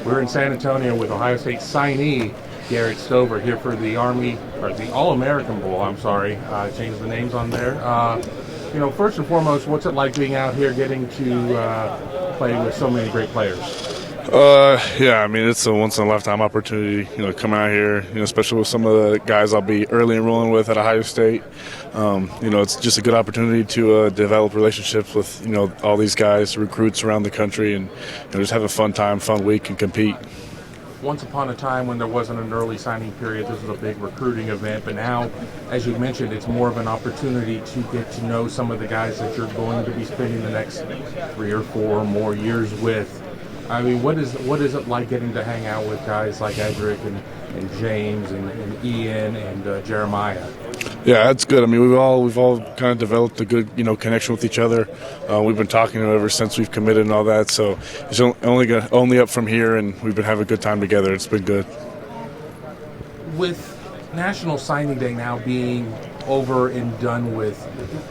We're in San Antonio with Ohio State signee Garrett Stover here for the Army, or the All-American Bowl, I'm sorry. Changed the names on there. First and foremost, what's it like being out here getting to play with so many great players? It's a once-in-a-lifetime opportunity, coming out here, especially with some of the guys I'll be early enrolling with at Ohio State. It's just a good opportunity to develop relationships with, all these guys, recruits around the country, and just have a fun week and compete. Once upon a time when there wasn't an early signing period, this was a big recruiting event, but now, as you mentioned, it's more of an opportunity to get to know some of the guys that you're going to be spending the next 3 or 4 more years with. I mean, what is it like getting to hang out with guys like Edric and James and Ian and Jeremiah? Yeah, that's good. I mean, we've all kind of developed a good connection with each other. We've been talking ever since we've committed and all that. So it's only up from here, and we've been having a good time together. It's been good. With National Signing Day now being over and done with,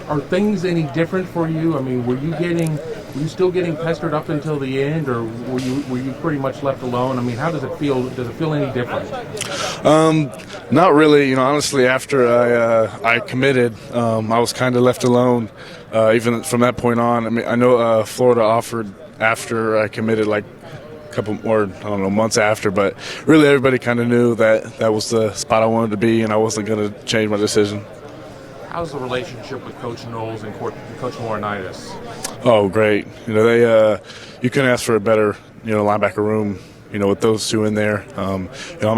are things any different for you? I mean, were you still getting pestered up until the end, or were you pretty much left alone? I mean, how does it feel? Does it feel any different? Not really. Honestly, after I committed, I was kind of left alone. Even from that point on, I mean, I know Florida offered after I committed, like a couple more, months after, but really everybody kind of knew that was the spot I wanted to be, and I wasn't going to change my decision. How's the relationship with Coach Knowles and Coach Laurinaitis? Oh, great. You couldn't ask for a better, linebacker room, with those two in there. I'm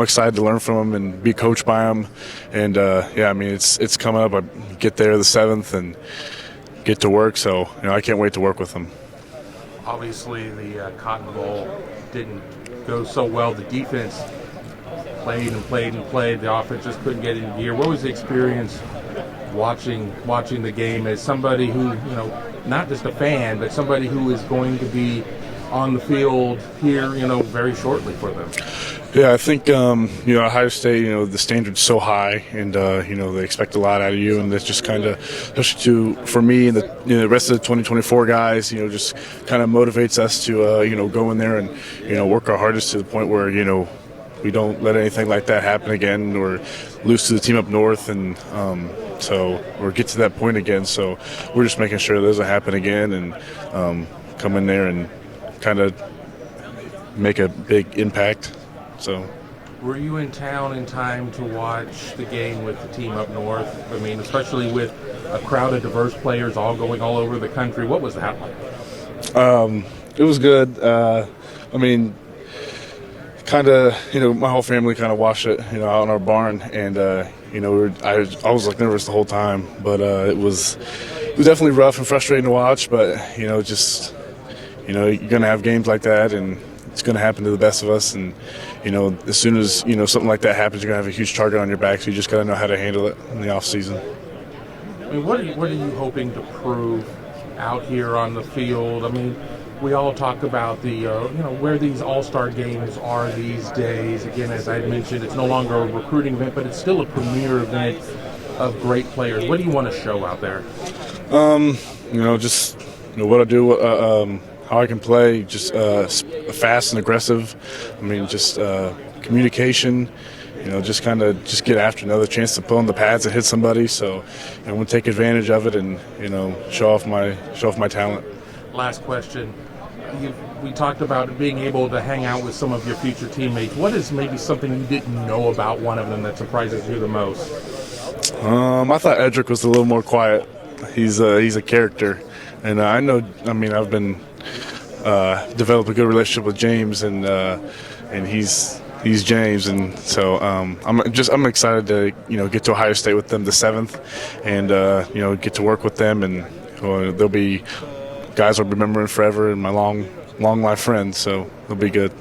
excited to learn from them and be coached by them. And, it's coming up. I get there the 7th and get to work. So, I can't wait to work with them. Obviously, the Cotton Bowl didn't go so well. The defense played. The offense just couldn't get in gear. What was the experience watching the game as somebody who, not just a fan, but somebody who is going to be on the field here, very shortly for them? Yeah, I think, Ohio State, the standard's so high, and, they expect a lot out of you, and that's just kind of, especially for me and the rest of the 2024 guys, just kind of motivates us to, go in there and, work our hardest to the point where, we don't let anything like that happen again or lose to the team up north, and or get to that point again. So we're just making sure that doesn't happen again, and come in there and kind of make a big impact. So, were you in town in time to watch the game with the team up north? I mean, especially with a crowd of diverse players all going all over the country. What was that like? It was good. My whole family kind of watched it, out in our barn, and I was like nervous the whole time, but it was definitely rough and frustrating to watch. But you're gonna have games like that, and it's gonna happen to the best of us. And as soon as something like that happens, you're gonna have a huge target on your back. So you just gotta know how to handle it in the off season. I mean, what are you hoping to prove out here on the field? I mean, we all talk about the, where these all-star games are these days. Again, as I mentioned, it's no longer a recruiting event, but it's still a premier event of great players. What do you want to show out there? What I do, how I can play, just fast and aggressive. I mean, just communication. Just get after another chance to pull on the pads and hit somebody. So I want to take advantage of it and show off my talent. Last question. We talked about being able to hang out with some of your future teammates. What is maybe something you didn't know about one of them that surprises you the most? I thought Edric was a little more quiet. He's a character, and I've been developed a good relationship with James, and he's James, and so I'm excited to get to Ohio State with them the 7th, and get to work with them, and they'll be guys I'll be remembering forever and my long life friends, so it'll be good.